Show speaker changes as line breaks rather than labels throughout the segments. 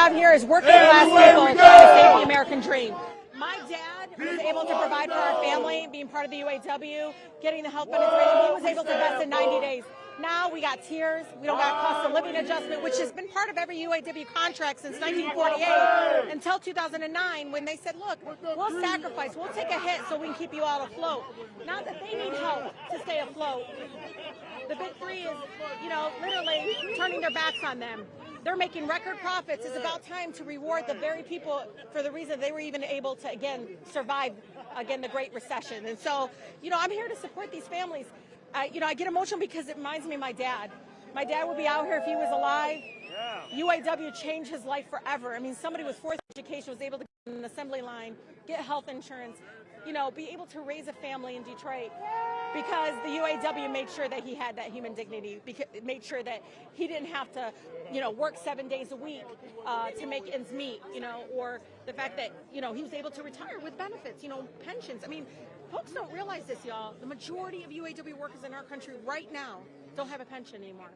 have here is working class people trying to save the American dream. My dad was able to provide for our family, being part of the UAW, getting the health benefits. He was able to invest in 90 days. Now we got tiers. We don't got cost of living adjustment, which has been part of every UAW contract since 1948 until 2009, when they said, look, we'll sacrifice, we'll take a hit so we can keep you all afloat. Now that they need help to stay afloat, the big three is, literally turning their backs on them. They're making record profits. It's about time to reward the very people for the reason they were even able to, again, survive, the Great Recession. And so, I'm here to support these families. I get emotional because it reminds me of my dad. My dad would be out here if he was alive. UAW changed his life forever. I mean, somebody with fourth education was able to get an assembly line, get health insurance, be able to raise a family in Detroit because the UAW made sure that he had that human dignity, made sure that he didn't have to, work 7 days a week to make ends meet, or the fact that, he was able to retire with benefits, pensions. I mean, folks don't realize this, y'all. The majority of UAW workers in our country right now don't have a pension anymore.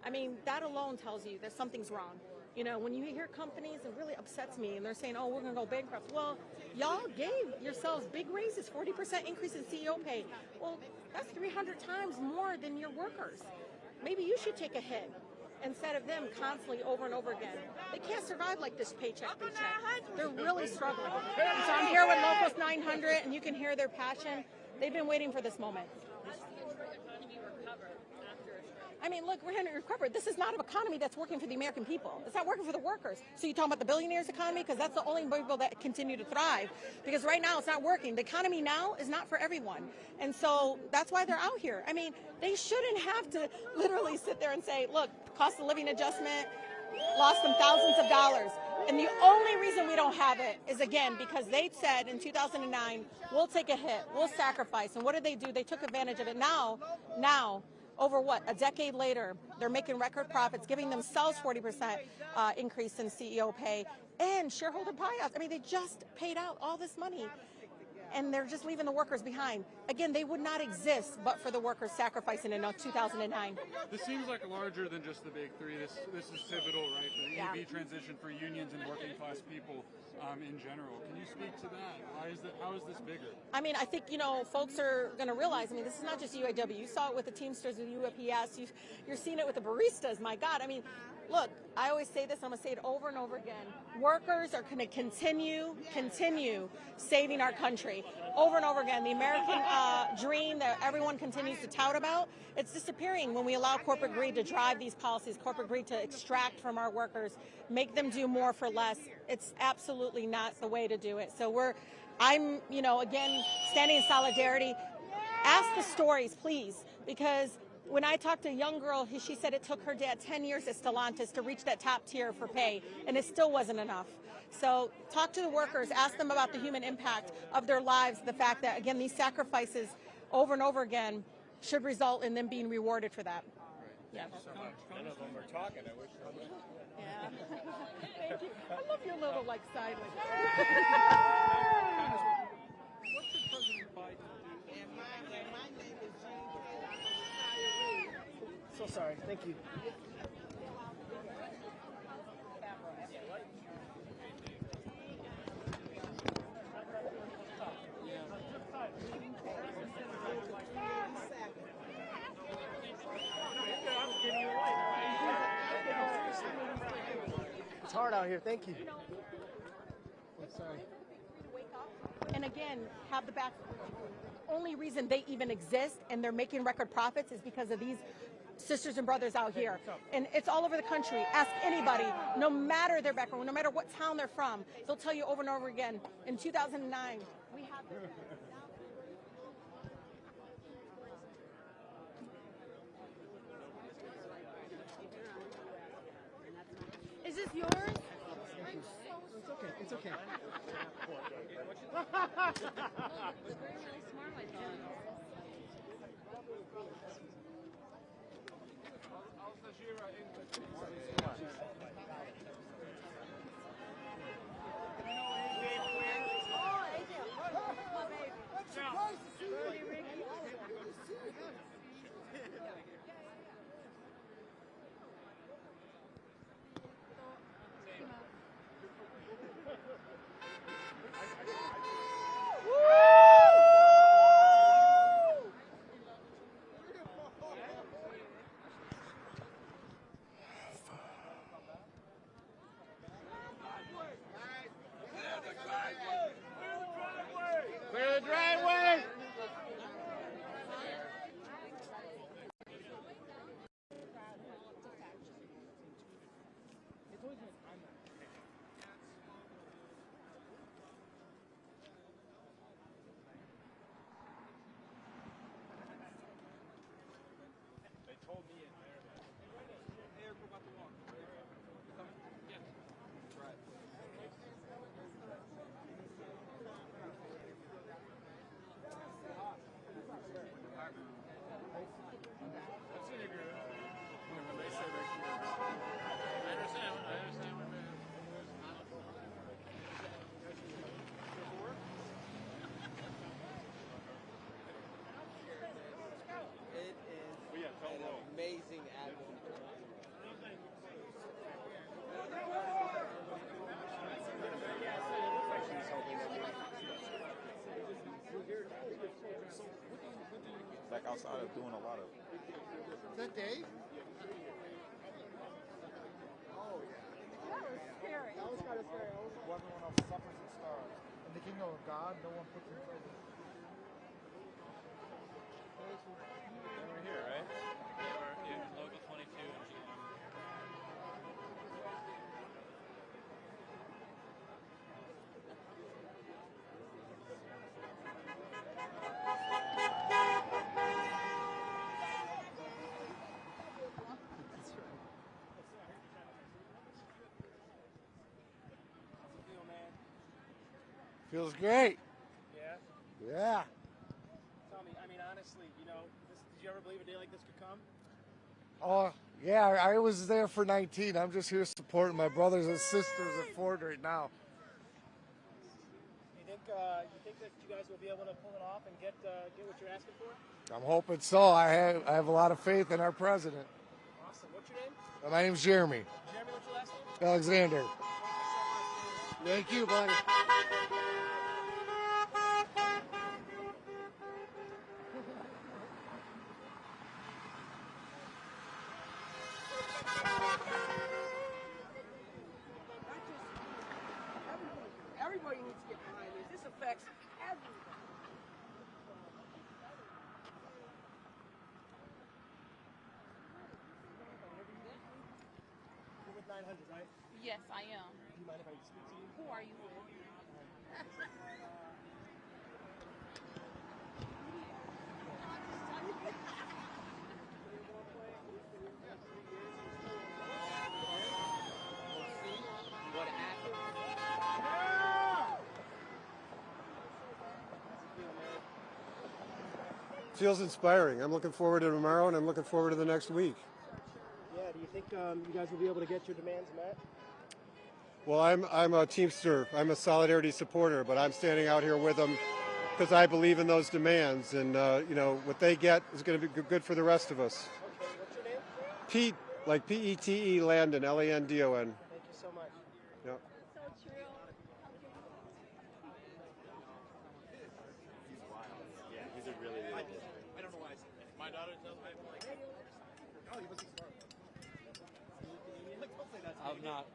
I mean, that alone tells you that something's wrong. When you hear companies, it really upsets me, and they're saying, oh, we're going to go bankrupt. Well, y'all gave yourselves big raises, 40% increase in CEO pay. Well, that's 300 times more than your workers. Maybe you should take a hit instead of them constantly over and over again. They can't survive like this paycheck. They're really struggling. And so I'm here with Locals 900, and you can hear their passion. They've been waiting for this moment. I mean, look, we're going to recover. This is not an economy that's working for the American people. It's not working for the workers. So you talking about the billionaires' economy? Because that's the only people that continue to thrive. Because right now it's not working. The economy now is not for everyone. And so that's why they're out here. I mean, they shouldn't have to literally sit there and say, look, cost of living adjustment lost them thousands of dollars. And the only reason we don't have it is, again, because they said in 2009, we'll take a hit, we'll sacrifice. And what did they do? They took advantage of it. Now, over a decade later, they're making record profits, giving themselves 40% increase in CEO pay and shareholder buyouts. I mean, they just paid out all this money, and they're just leaving the workers behind. Again, they would not exist but for the workers sacrificing in 2009.
This seems like larger than just the big three. This is pivotal, right, for the EV transition for unions and working class people in general. Can you speak to that? How is this bigger?
I mean, I think, folks are going to realize, this is not just UAW. You saw it with the Teamsters, with UPS. You're seeing it with the baristas. My God. I mean, look, I always say this. I'm going to say it over and over again. Workers are going to continue saving our country. Over and over again. The American dream that everyone continues to tout about, it's disappearing when we allow corporate greed to drive these policies, corporate greed to extract from our workers, make them do more for less. It's absolutely not the way to do it. So I'm, again, standing in solidarity. Ask the stories, please, because when I talked to a young girl, she said it took her dad 10 years at Stellantis to reach that top tier for pay, and it still wasn't enough. So talk to the workers, ask them about the human impact of their lives, the fact that, again, these sacrifices over and over again should result in them being rewarded for that.
Yeah. None of them are talking. I wish they would.
Yeah. Thank you. I love your little, sideways.
What should President Biden do?
And my name is Jean. So sorry. Thank you. It's hard out here. Thank you. Sorry.
And again, have the back. Only reason they even exist and they're making record profits is because of these sisters and brothers out here. And it's all over the country. Ask anybody, no matter their background, no matter what town they're from, they'll tell you over and over again, in 2009, we have this. Is this yours?
It's okay. It's okay.
outside of doing a lot of.
Is that Dave? Oh, yeah.
That was scary.
That was kind of scary. Everyone else suffers and stars. In the kingdom of God, no one puts in prison.
We're here, right?
Yeah, we're in local 22 in GM.
Feels great.
Yeah?
Yeah.
Tell me, I mean, honestly, you know, did you ever believe a day like this could come?
Oh, yeah, I was there for 19. I'm just here supporting my brothers and sisters at Ford right now.
You think that you guys will be able to pull it off and get what you're asking for?
I'm hoping so. I have a lot of faith in our president.
Awesome. What's your name?
My name's Jeremy.
Jeremy, what's your last name?
Alexander.
Thank you so much,
Thank you,
man.
buddy.
Everybody needs to get behind this. This affects everyone.
You're with 900, right?
Yes, I am.
Do you mind if I speak to you?
Who are you with?
Feels inspiring. I'm looking forward to tomorrow, and I'm looking forward to the next week.
Yeah, do you think you guys will be able to get your demands met?
Well, I'm a Teamster. I'm a Solidarity supporter, but I'm standing out here with them because I believe in those demands, and you know what they get is going to be good for the rest of us.
Okay, what's your name?
Pete, like Pete, Landon, Landon.
Thank you so much.
Yeah.
So true.
Yeah, he's a really, really good. I don't know why I said that. My daughter tells me, like, oh, you must be smart. Like, don't say that to me.
I'm not.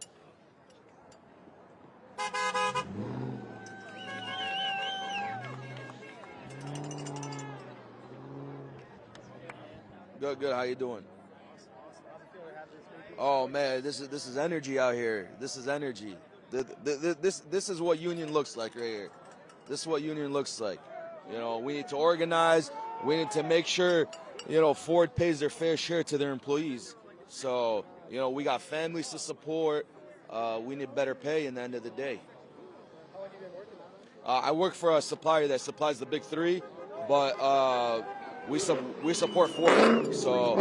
Good, good. How you doing? Oh man, this is energy out here. This is energy. This is what union looks like right here. This is what union looks like. You know, we need to organize. We need to make sure, you know, Ford pays their fair share to their employees. So, you know, we got families to support. We need better pay in the end of the day.
How long have you been working
I work for a supplier that supplies the big three, but we support Ford. So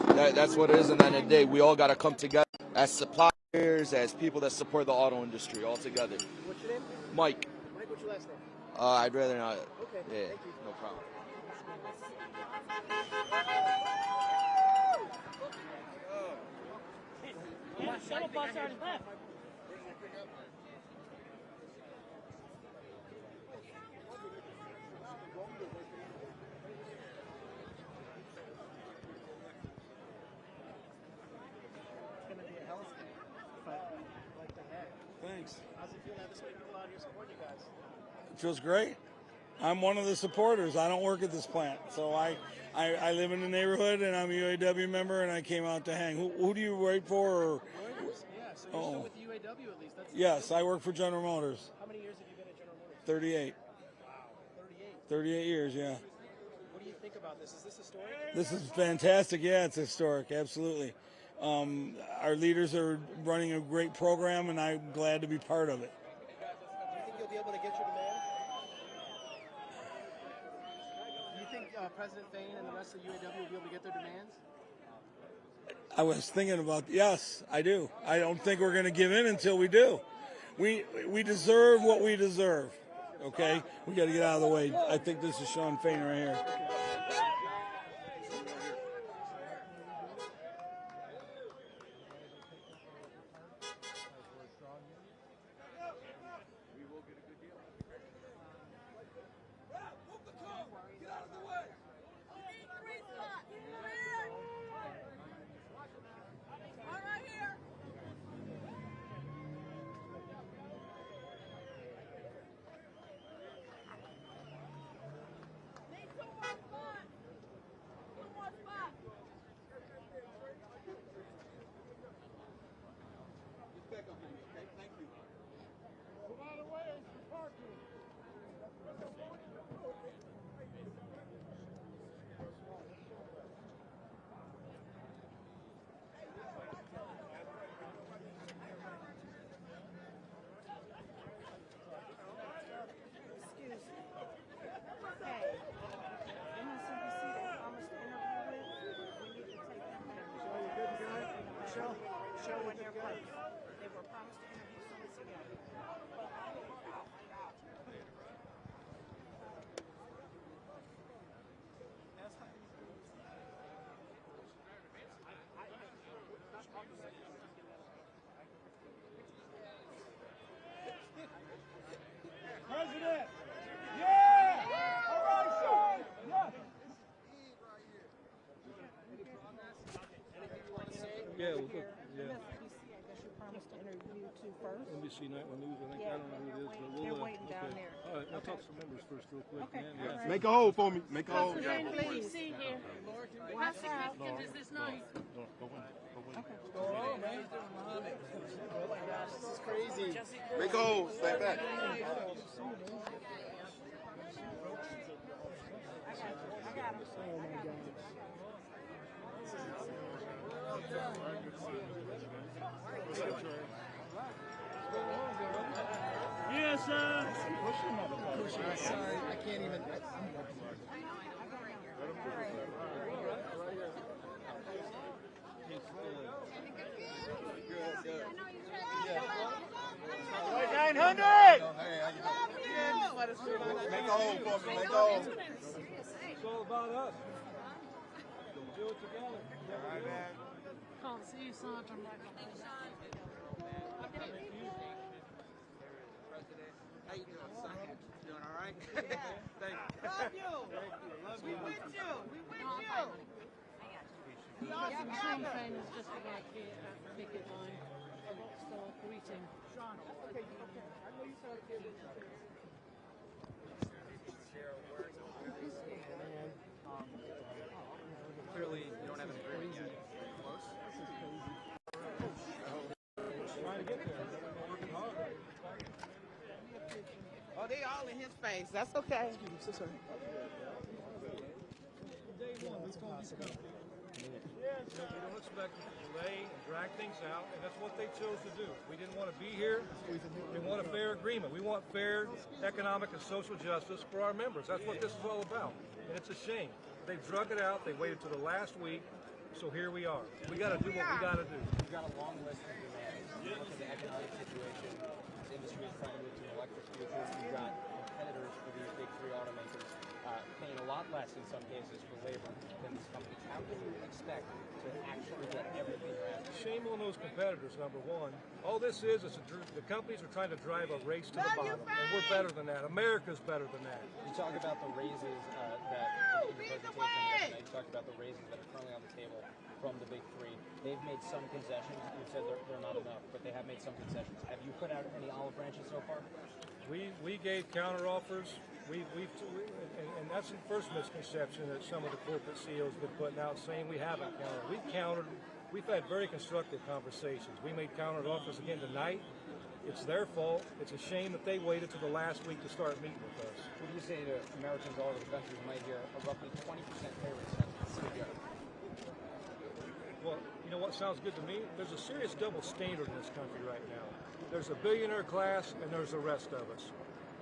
that's what it is. In the end of the day, we all got to come together as suppliers, as people that support the auto industry all together.
What's your name?
Mike.
Mike, what's your last name?
I'd rather not.
Okay,
Yeah,
thank you.
no problem.
Yeah, shuttle bus already left.
It's going to be a hellscape, but we like to head.
Thanks.
How's it feel to have this many people out here supporting you guys?
It feels great. I'm one of the supporters. I don't work at this plant, so I live in the neighborhood, and I'm a UAW member, and I came out to hang. Who do you work for? Or,
Yeah, so you're still with UAW at least. That's
yes, I work for General Motors.
How many years have you been at General Motors?
38.
Wow, 38.
38 years, yeah.
What do you think about this? Is this historic?
This is fantastic. Yeah, it's historic. Absolutely. Our leaders are running a great program, and I'm glad to be part of it.
Do you think you'll be able to get your demand? Do you think President Fain and the rest of the UAW will be able to get their demands?
I was thinking about, yes, I do. I don't think we're going to give in until we do. We deserve what we deserve. Okay? We got to get out of the way. I think this is Sean Fain right here.
We will get a good deal. Move the car! Get out of the way!
Show in there first. They were promised to interview soon as together.
President! Yeah! All right, son! Yeah! Yeah, we'll go. Yeah.
NBC, I guess you promised to interview two first.
NBC Nightly News, I think.
Yeah,
I don't know who it is, but we'll.
they're waiting down
okay.
there.
All right, I'll talk to some members first, real quick.
Okay.
Man, yeah.
Make a hole for me. Make a hole.
Please.
See here. How significant is this night?
Oh, man.
This is crazy. Make a hole. Stay back.
Yes, sir.
Sorry, I can't even.
Right, 900!
Make a hole for me. Make a hole.
It's all about us. Do it together.
All right, man.
Can't see you, Sergeant Michael.
How you doing, son? Doing all right? Thank you. Love you. We with you. We with you. We all
Some
together.
things just like here at the picket line. A rock star greeting.
Clearly, you don't have an agreement yet. Close?
Trying to get there. We're working hard.
Oh, they all in his face. That's okay.
Yeah, we don't expect to delay and drag things out, and that's what they chose to do. We didn't want to be here. We want a fair agreement. We want fair economic and social justice for our members. That's what this is all about, and it's a shame. They drug it out. They waited till the last week, so here we are. We got to do what we got to do.
We've got a long list of demands. Look at the economic situation. This industry is trying to move to an electric future. We've got competitors for these big three automakers paying a lot less in some cases for labor than these companies. How can you expect to actually get everything you're asking?
Shame on those competitors, number one. All this is the companies are trying to drive a race to the bottom, and we're better than that. America's better than that.
You talk about the raises that in your presentation yesterday. You talked about the raises that are currently on the table from the big three. They've made some concessions. You said they're not enough, but they have made some concessions. Have you put out any olive branches so far?
We gave counteroffers. And that's the first misconception that some of the corporate CEOs have been putting out, saying we haven't countered. We've countered. We've had very constructive conversations. We made counteroffers again tonight. It's their fault. It's a shame that they waited till the last week to start meeting with us.
What do you say to Americans all over the country who might hear a roughly 20% pay raise next year?
Well, you know what sounds good to me? There's a serious double standard in this country right now. There's a billionaire class and there's the rest of us.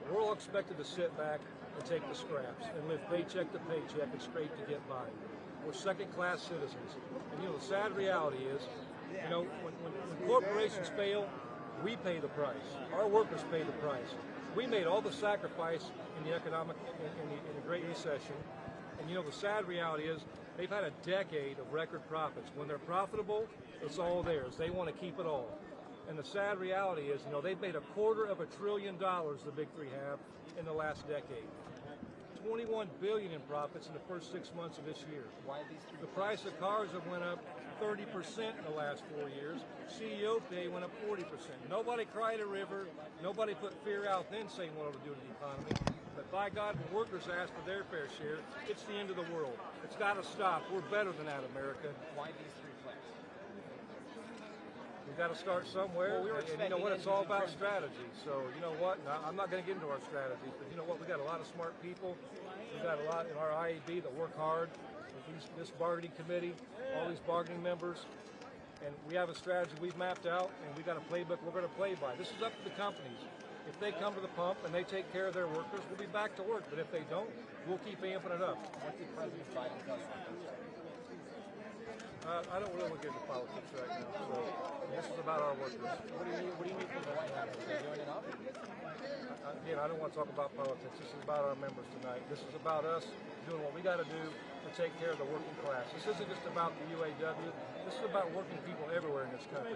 We're all expected to sit back and take the scraps and live paycheck to paycheck and scrape to get by. We're second-class citizens. And, the sad reality is, when corporations fail, we pay the price. Our workers pay the price. We made all the sacrifice in the economic, in the Great Recession. And, the sad reality is, they've had a decade of record profits. When they're profitable, it's all theirs. They want to keep it all. And the sad reality is, they've made $250 billion, the big three have, in the last decade. $21 billion in profits in the first 6 months of this year. The price of cars have went up 30% in the last 4 years. CEO pay went up 40%. Nobody cried a river. Nobody put fear out then saying what it would do to the economy. But by God, when workers ask for their fair share, it's the end of the world. It's got to stop. We're better than that, America.
Why these three flags?
We've got to start somewhere, and you know what? It's all about strategy. So you know what? Now, I'm not going to get into our strategy, but you know what? We've got a lot of smart people. We've got a lot in our IAB that work hard. This bargaining committee, all these bargaining members, and we have a strategy we've mapped out, and we've got a playbook we're going to play by. This is up to the companies. If they come to the pump and they take care of their workers, we'll be back to work. But if they don't, we'll keep amping it up.
What did President Biden tell you?
I don't really want to get into politics right now. So this is about our workers.
What do you need from the White House? Are they doing enough?
Again, I don't want to talk about politics. This is about our members tonight. This is about us doing what we got to do to take care of the working class. This isn't just about the UAW. This is about working people everywhere in this country.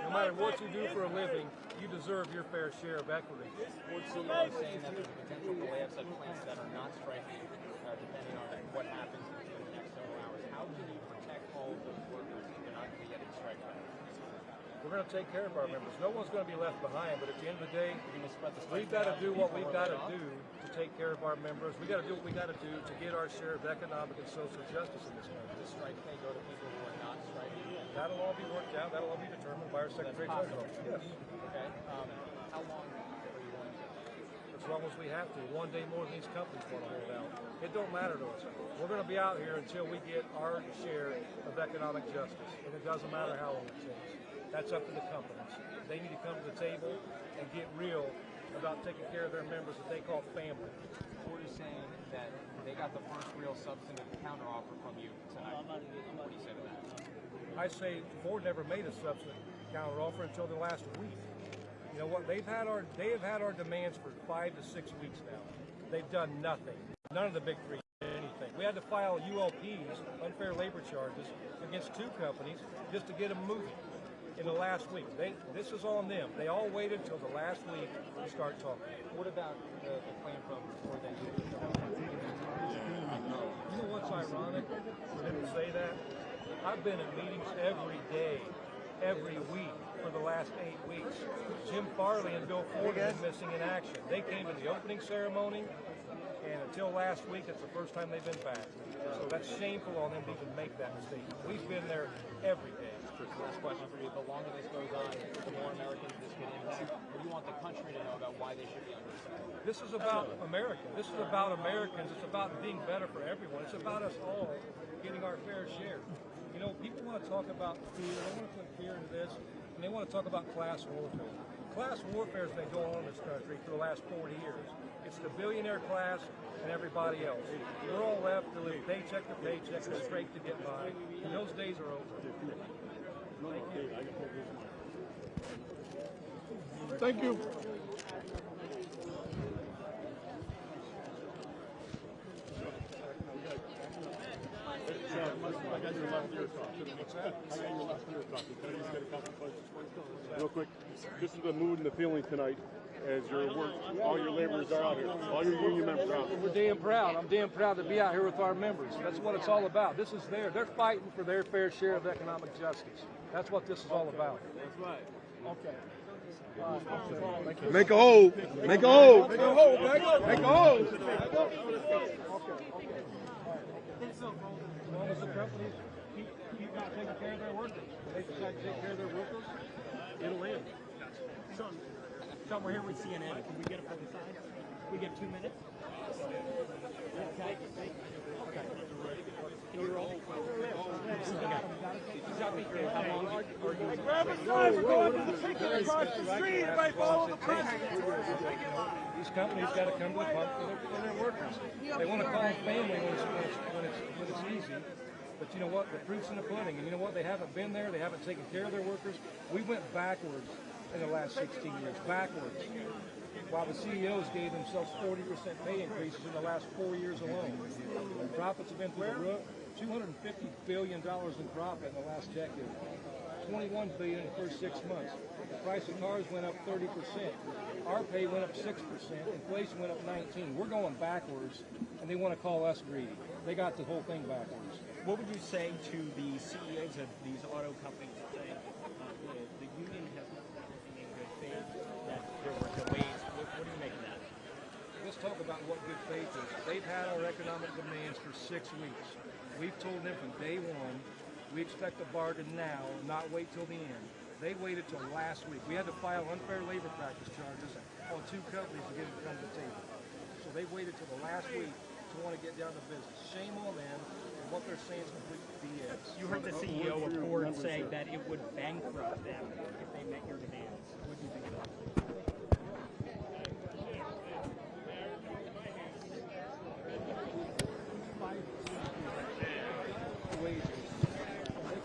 No matter what you do for a living, you deserve your fair share of equity.
Ford CEO is saying that there's a potential for layoffs at plants that are not striking, depending on what happens in the next several hours. How can you protect all of those workers if they're not going to be getting strike back?
We're going to take care of our members. No one's going to be left behind, but at the end of the day, we've got to do what we've got to do to take care of our members. We've got to do what we got to do to get our share of economic and social justice in this country.
Does strike pay go to people who are not striking?
That'll all be worked out. That'll all be determined by our Secretary General. Yes.
Okay. How long are you going to?
As long as we have to. One day more than these companies want to hold out. It don't matter to us. We're going to be out here until we get our share of economic justice. And it doesn't matter how long it takes. That's up to the companies. They need to come to the table and get real about taking care of their members that they call family.
Ford is saying that they got the first real substantive counteroffer from you tonight. What do you say to that?
I say Ford never made a substantive counteroffer until the last week. You know what? They have had our demands for 5 to 6 weeks now. They've done nothing. None of the big three did anything. We had to file ULPs, unfair labor charges, against 2 companies just to get them moving. In the last week. This is on them. They all waited until the last week to start talking.
What about the claim from Ford that you
know what's ironic for them to say that? I've been in meetings every day, every week for the last 8 weeks. Jim Farley and Bill Ford have been missing in action. They came to the opening ceremony, and until last week, it's the first time they've been back. So that's shameful on them to even make that mistake. We've been there every day.
Last question for you. The longer this goes on, the more Americans this could impact. What do you want the country to know about why they should be on your side?
This is about America. This is about Americans. It's about being better for everyone. It's about us all getting our fair share. You know, people want to talk about fear. They want to put fear into this, and they want to talk about class warfare. Class warfare has been going on in this country for the last 40 years. It's the billionaire class and everybody else. We're all left to live paycheck to paycheck and straight to get by. And those days are over.
Thank you. Real quick, this is the mood and the feeling tonight as your work, all your laborers are out here, all your union members are out here.
We're damn proud. I'm damn proud to be out here with our members. That's what it's all about. This is they're fighting for their fair share of economic justice. That's what this is all about.
That's right.
Okay.
Make a hole. Make a hole. Make a hole. Make a hole.
As long as the companies keep not taking care of their workers, when they decide to take care of their workers, it'll end.
Sean, we're here with CNN. Can we get it from the side? We get 2 minutes? Okay. Can you roll? How long are you?
Grab a side, we're going to the picket across the street. Everybody follow the picket.
These companies got to come to the pump for their workers. They want to call them family when it's easy. But you know what? The fruit's in the pudding. And you know what? They haven't been there. They haven't taken care of their workers. We went backwards in the last 16 years. Backwards. While the CEOs gave themselves 40% pay increases in the last 4 years alone. And profits have been through the roof. $250 billion in profit in the last decade. $21 billion in the first 6 months. The price of cars went up 30%. Our pay went up 6%. Inflation went up 19%. We're going backwards, and they want to call us greedy. They got the whole thing backwards.
What would you say to the CEOs of these auto companies that say the union has not been working in good faith, that there were delays? What do you make of that?
Let's talk about what good faith is. They've had our economic demands for 6 weeks. We've told them from day one, we expect a bargain now, not wait till the end. They waited till last week. We had to file unfair labor practice charges on 2 companies to get it to come to the table. So they waited till the last week to want to get down to business. Shame on them, and what they're saying is complete BS.
You heard the CEO of Ford say that it would bankrupt them if they met your demands. What do you think of that?
Wages. When they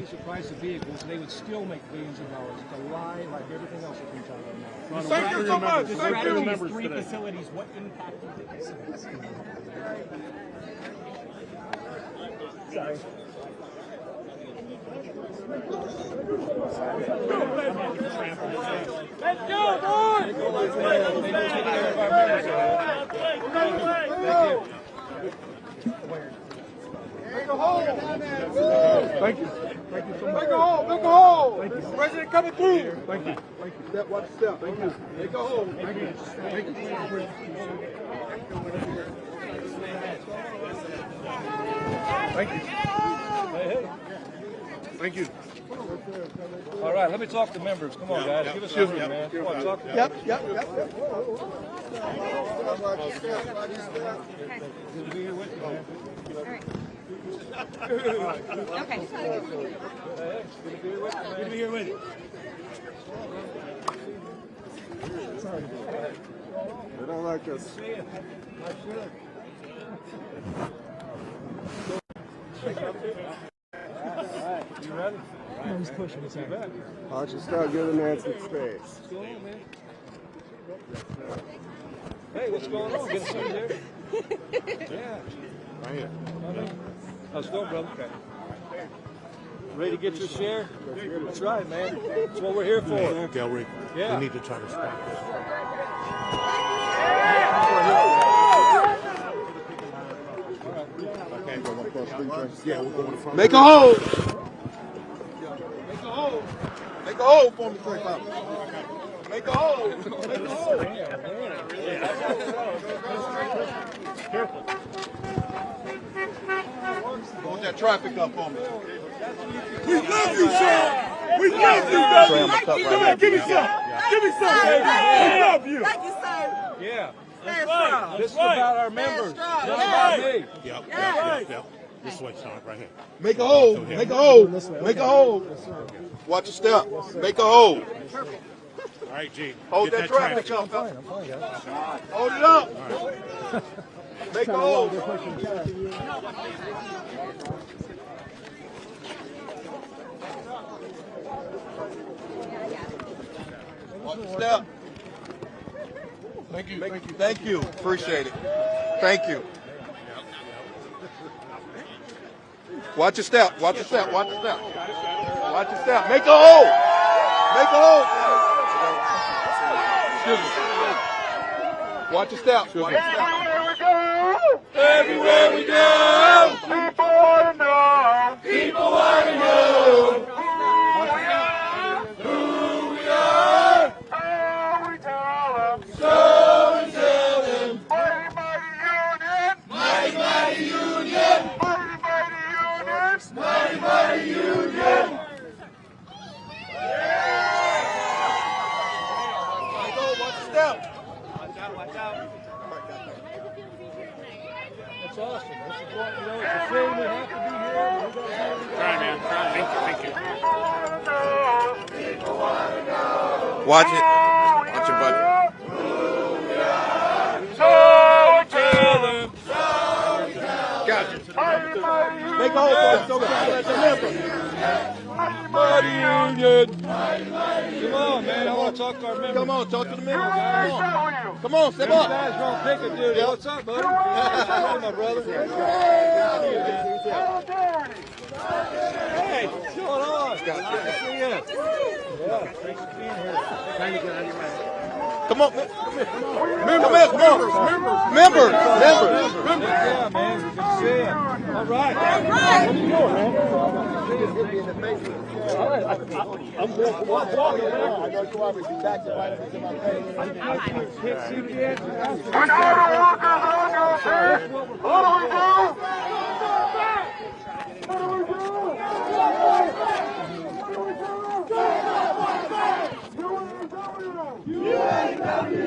increase the price of vehicles, they would still make billions of dollars. It's a lie like everything else that comes out right now.
Thank you so much. Thank you, members
Three
today.
facilities, what impact do you think this has?
Sorry.
Let's go, boys! Make a hole!
Thank you. Thank you so much.
Make a hole! Make a hole!
Thank you.
President coming through!
Thank you. Thank you.
Step, watch step.
Thank you.
Make a hole.
Thank you. Thank you. Thank you. Thank you.
All right, let me talk to members. Come on, guys. Give us a room, man. Come on, talk to
Yep.
Good to be here with you, man.
Okay.
Good to be here with you, man. Good to be here with you.
They don't like us.
See you. I should. You ready? No, he's pushing his head back.
I'll just start giving that some space.
What's going on, man? Hey, what's going on? Get some there. Yeah.
Right here.
How's it going, brother? Okay. Ready to get your share? That's right, man. That's what we're here for.
Gallery.
Yeah.
We need to try to stop this. Yeah, we're going to front.
Make a hole! Make a hole! Make a hole for me, Frank. Make a hole! Make a hole!
Careful.
Hold that traffic up on me.
We love you, Sean! We love you, baby! Come on, give me some! Give me some, baby! We love you!
Thank you, sir.
Yeah.
That's right.
This is about our members. Not about me.
Yep. This way, Sean, right here.
Make a hole! Make a hole! Make a hole! Watch your step. Make a hole.
All right, G.
Hold
Get
that traffic up. Hold it up. Make a hole. Watch your step. Thank you. Thank you. Appreciate it. Thank you. Watch your step. Watch your step. Watch your step. Watch your step. Make a hole. Make a hole. Excuse me. Watch your step. Watch your step. Everywhere we go. People want to know. People want to know. Who we are. How we tell them. So we tell them. Mighty, mighty union. Mighty, mighty union. Mighty, mighty union. Watch your step. Watch out.
That's awesome. This is what, it's a shame we have to be here.
Try, man. Try. Thank you.
Watch it. Watch your buddy. Gotcha. Make a hole for us.
Mighty Union. Come on, man. I want to talk to our members.
Come on, talk to the members. Come on, step
You
up.
guys are on picket duty. What's up, buddy? Hey, my brother. Hey, what's going on? Good to see you. Yeah, thanks for being here. Trying to get out of your way.
Come on, man. Members.
Yeah, man. Good to see you. All right. What are you doing, man? I'm walking around. I know you want me to be back to vitamins in my face. Can't see me yet.
When all the workers on your feet, what do we do? UAW!